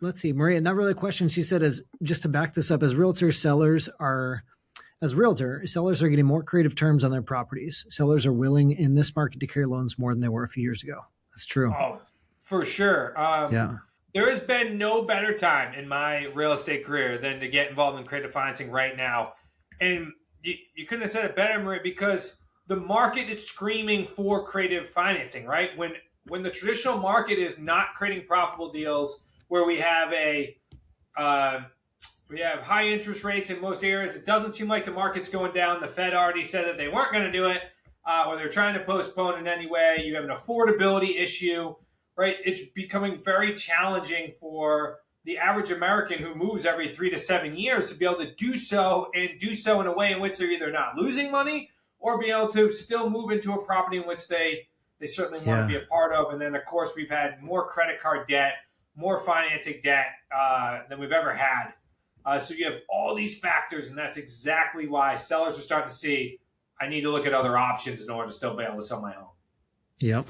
let's see, Maria, not really a question. She said, just to back this up, sellers are getting more creative terms on their properties. Sellers are willing in this market to carry loans more than they were a few years ago. That's true. Oh, for sure. There has been no better time in my real estate career than to get involved in creative financing right now. And, you couldn't have said it better, Marie, because the market is screaming for creative financing, right? When the traditional market is not creating profitable deals, where uh, we have high interest rates in most areas, it doesn't seem like the market's going down. The Fed already said that they weren't going to do it, or they're trying to postpone in any way. You have an affordability issue, right? It's becoming very challenging for the average American who moves every 3 to 7 years to be able to do so, and do so in a way in which they're either not losing money or be able to still move into a property in which they certainly want to be a part of. And then, of course, we've had more credit card debt, more financing debt than we've ever had. So you have all these factors, and that's exactly why sellers are starting to see, I need to look at other options in order to still be able to sell my home. Yep.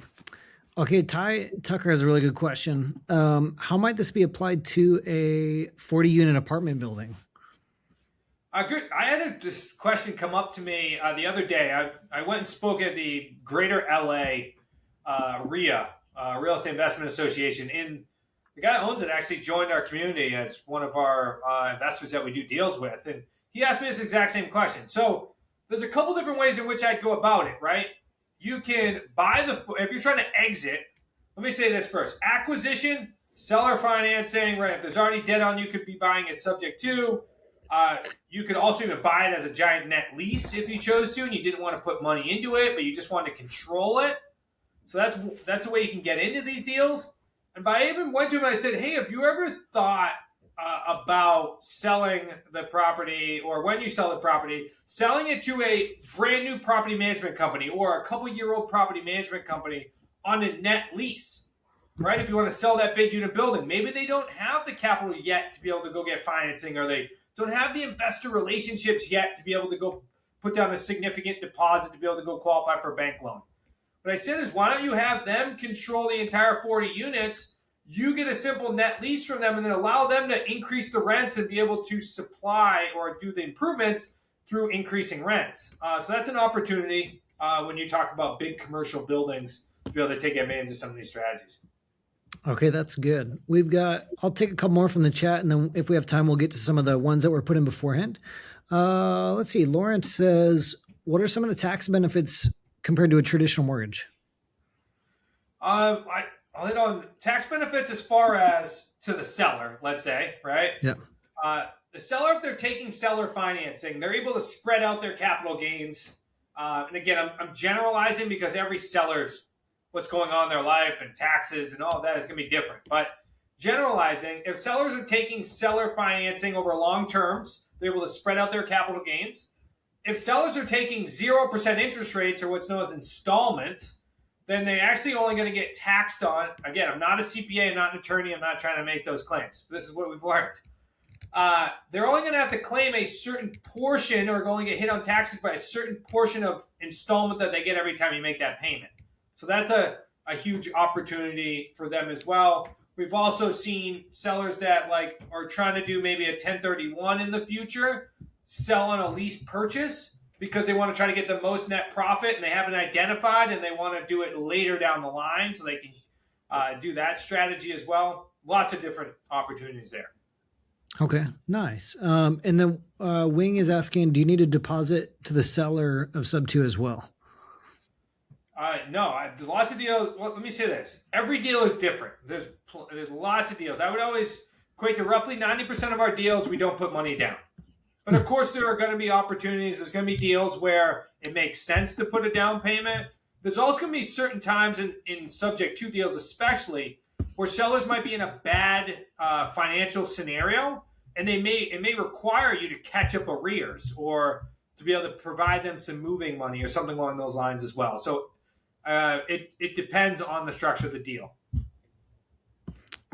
Okay, Ty Tucker has a really good question. How might this be applied to a 40-unit apartment building? Good. I had this question come up to me the other day. I went and spoke at the Greater LA RIA, Real Estate Investment Association. And the guy that owns it actually joined our community as one of our investors that we do deals with. And he asked me this exact same question. So there's a couple different ways in which I'd go about it, right? You can buy if you're trying to exit, let me say this first. Acquisition, seller financing, right? If there's already debt on, you could be buying it subject to. You could also even buy it as a giant net lease if you chose to, and you didn't want to put money into it, but you just wanted to control it. So that's the way you can get into these deals. And I even went to him and I said, hey, have you ever thought about selling the property, or when you sell the property, selling it to a brand new property management company or a couple-year-old property management company on a net lease, right? If you want to sell that big unit building, maybe they don't have the capital yet to be able to go get financing, or they don't have the investor relationships yet to be able to go put down a significant deposit to be able to go qualify for a bank loan. What I said is, why don't you have them control the entire 40 units? You get a simple net lease from them, and then allow them to increase the rents and be able to supply or do the improvements through increasing rents. So that's an opportunity when you talk about big commercial buildings to be able to take advantage of some of these strategies. Okay, that's good. I'll take a couple more from the chat, and then if we have time, we'll get to some of the ones that were put in beforehand. Let's see. Lawrence says, what are some of the tax benefits compared to a traditional mortgage? I'll hit on tax benefits as far as to the seller, let's say, right? Yeah. The seller, if they're taking seller financing, they're able to spread out their capital gains. And again, I'm generalizing because every seller's what's going on in their life and taxes and all of that is going to be different. But generalizing, if sellers are taking seller financing over long terms, they're able to spread out their capital gains. If sellers are taking 0% interest rates, or what's known as installments, then they're actually only going to get taxed on. Again, I'm not a CPA, I'm not an attorney, I'm not trying to make those claims. This is what we've learned. They're only going to have to claim a certain portion, or going to get hit on taxes by a certain portion of installment that they get every time you make that payment. So that's a huge opportunity for them as well. We've also seen sellers that are trying to do maybe a 1031 in the future, sell on a lease purchase because they want to try to get the most net profit, and they haven't identified, and they want to do it later down the line so they can do that strategy as well. Lots of different opportunities there. Okay, nice. And then Wing is asking, do you need a deposit to the seller of sub 2 as well? No, there's lots of deals. Well, let me say this. Every deal is different. There's lots of deals. I would always equate to roughly 90% of our deals, we don't put money down. But of course, there are going to be opportunities. There's going to be deals where it makes sense to put a down payment. There's also going to be certain times in subject to deals, especially, where sellers might be in a bad financial scenario, and it may require you to catch up arrears, or to be able to provide them some moving money or something along those lines as well. So it depends on the structure of the deal.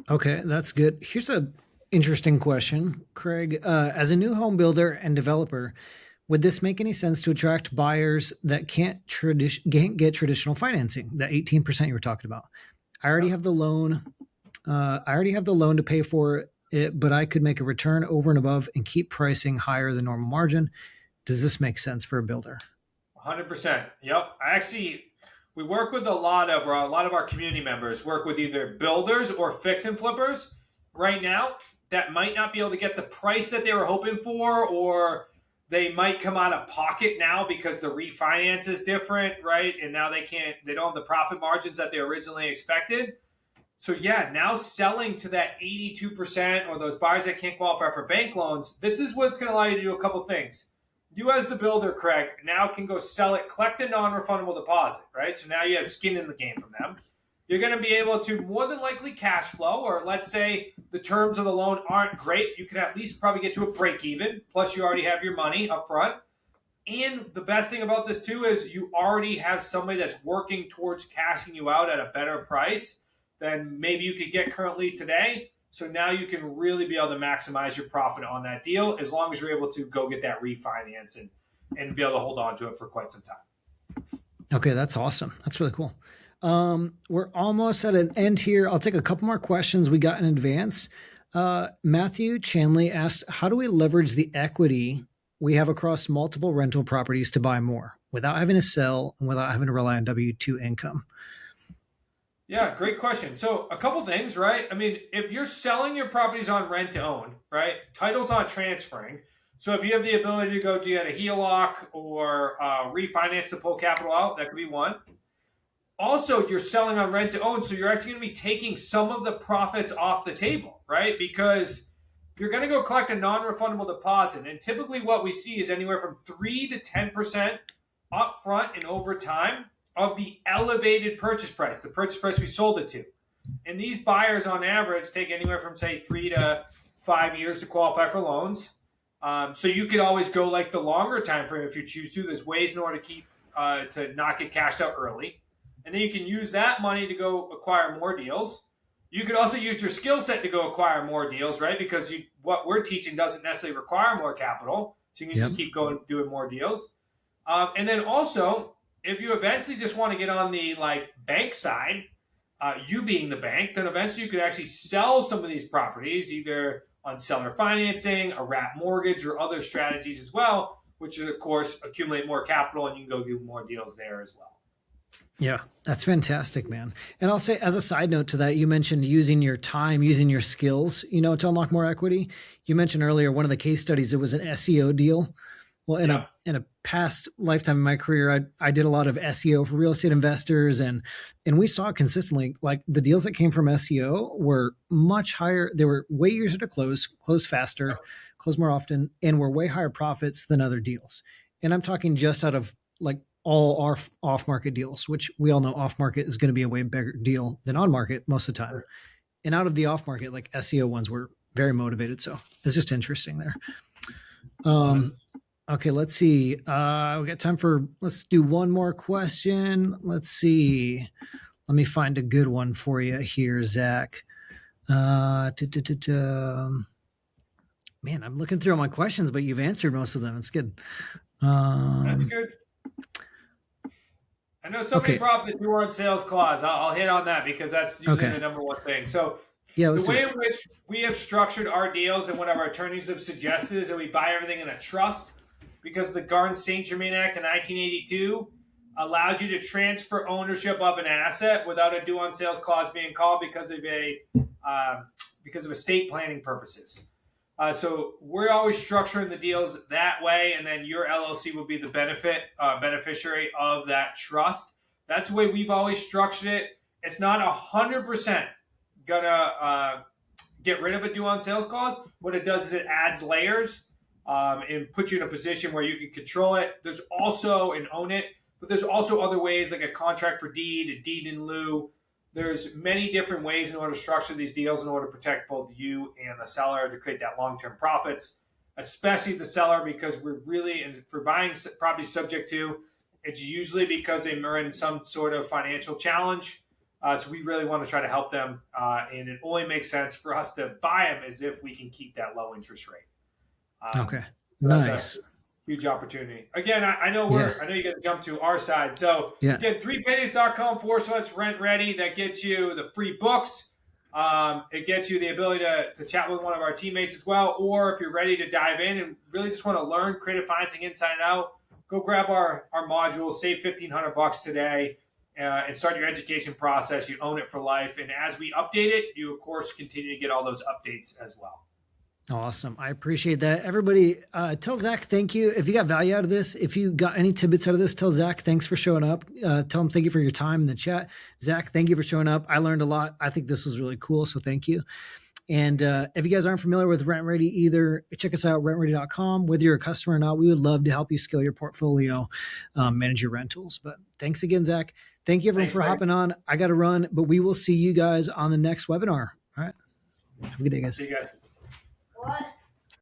Okay, that's good. Here's a interesting question, Craig. As a new home builder and developer, would this make any sense to attract buyers that can't get traditional financing, that 18% you were talking about? I already have the loan. To pay for it, but I could make a return over and above and keep pricing higher than normal margin. Does this make sense for a builder? 100%. Yep. We work with a lot of our community members work with either builders or fix and flippers right now that might not be able to get the price that they were hoping for, or They might come out of pocket now because the refinance is different, right? And now they don't have the profit margins that they originally expected. So yeah, now selling to that 82% or those buyers that can't qualify for bank loans, this is what's going to allow you to do a couple things. You as the builder, Craig, now can go sell it, collect a non-refundable deposit, right? So now you have skin in the game from them. You're going to be able to more than likely cash flow, or let's say the terms of the loan aren't great. You can at least probably get to a break even. Plus, you already have your money up front. And the best thing about this too is you already have somebody that's working towards cashing you out at a better price than maybe you could get currently today. So now you can really be able to maximize your profit on that deal as long as you're able to go get that refinance and be able to hold on to it for quite some time. Okay, that's awesome. That's really cool. We're almost at an end here. I'll take a couple more questions we got in advance. Matthew Chanley asked, how do we leverage the equity we have across multiple rental properties to buy more without having to sell and without having to rely on W-2 income? Yeah, great question. So a couple things, right? I mean, if you're selling your properties on rent to own, right? Title's not transferring. So if you have the ability to go get a HELOC or refinance to pull capital out, that could be one. Also, you're selling on rent to own, so you're actually going to be taking some of the profits off the table, right? Because you're going to go collect a non-refundable deposit, and typically what we see is anywhere from 3 to 10% upfront and over time of the elevated purchase price, the purchase price we sold it to. And these buyers, on average, take anywhere from, say, 3 to 5 years to qualify for loans. So you could always go like the longer time frame if you choose to. There's ways in order to keep to not get cashed out early. And then you can use that money to go acquire more deals. You could also use your skill set to go acquire more deals, right? Because what we're teaching doesn't necessarily require more capital. So you can just keep going doing more deals. And then also, if you eventually just want to get on the bank side, you being the bank, then eventually you could actually sell some of these properties, either on seller financing, a wrap mortgage, or other strategies as well, which is, of course, accumulate more capital, and you can go do more deals there as well. Yeah, that's fantastic, man. And I'll say, as a side note to that, you mentioned using your time, using your skills, to unlock more equity. You mentioned earlier one of the case studies, it was an SEO deal. Well, in a past lifetime in my career, I did a lot of SEO for real estate investors, and we saw consistently, like, the deals that came from SEO were much higher. They were way easier to close faster, close more often, and were way higher profits than other deals. And I'm talking just out of all our off-market deals, which we all know off-market is going to be a way bigger deal than on-market most of the time. Sure. And out of the off-market, SEO ones were very motivated. So it's just interesting there. Okay, let's see. We got time let's do one more question. Let's see. Let me find a good one for you here, Zach. Man, I'm looking through all my questions, but you've answered most of them. It's good. That's good. I know somebody brought up the due on sales clause. I'll hit on that because that's usually the number one thing. So the way in which we have structured our deals and what our attorneys have suggested is that we buy everything in a trust, because the Garden-St. Germain Act in 1982 allows you to transfer ownership of an asset without a due on sales clause being called because of estate planning purposes. So we're always structuring the deals that way, and then your LLC will be the beneficiary of that trust. That's the way we've always structured it. It's not 100% gonna get rid of a due on sales clause. What it does is it adds layers and puts you in a position where you can control it. There's also and own it, but there's also other ways, like a contract for deed, a deed in lieu. There's many different ways in order to structure these deals in order to protect both you and the seller to create that long-term profits, especially the seller, because we're really, and for buying property subject to, it's usually because they're in some sort of financial challenge. So we really want to try to help them. And it only makes sense for us to buy them as if we can keep that low interest rate. Okay. Nice. Huge opportunity. Again, I know I know you got to jump to our side. So again, 3paydays.com/rent ready. That gets you the free books. It gets you the ability to chat with one of our teammates as well. Or if you're ready to dive in and really just want to learn creative financing inside and out, go grab our modules, save $1,500 today, and start your education process. You own it for life. And as we update it, you of course continue to get all those updates as well. Awesome. I appreciate that. Everybody, tell Zach thank you. If you got value out of this, if you got any tidbits out of this, tell Zach thanks for showing up. Tell him thank you for your time in the chat. Zach, thank you for showing up. I learned a lot. I think this was really cool, so thank you. And if you guys aren't familiar with Rent Ready either, check us out, rentready.com. Whether you're a customer or not, we would love to help you scale your portfolio, manage your rentals. But thanks again, Zach. Thank you, everyone, for hopping on. I got to run, but we will see you guys on the next webinar. All right. Have a good day, guys. See you guys. What?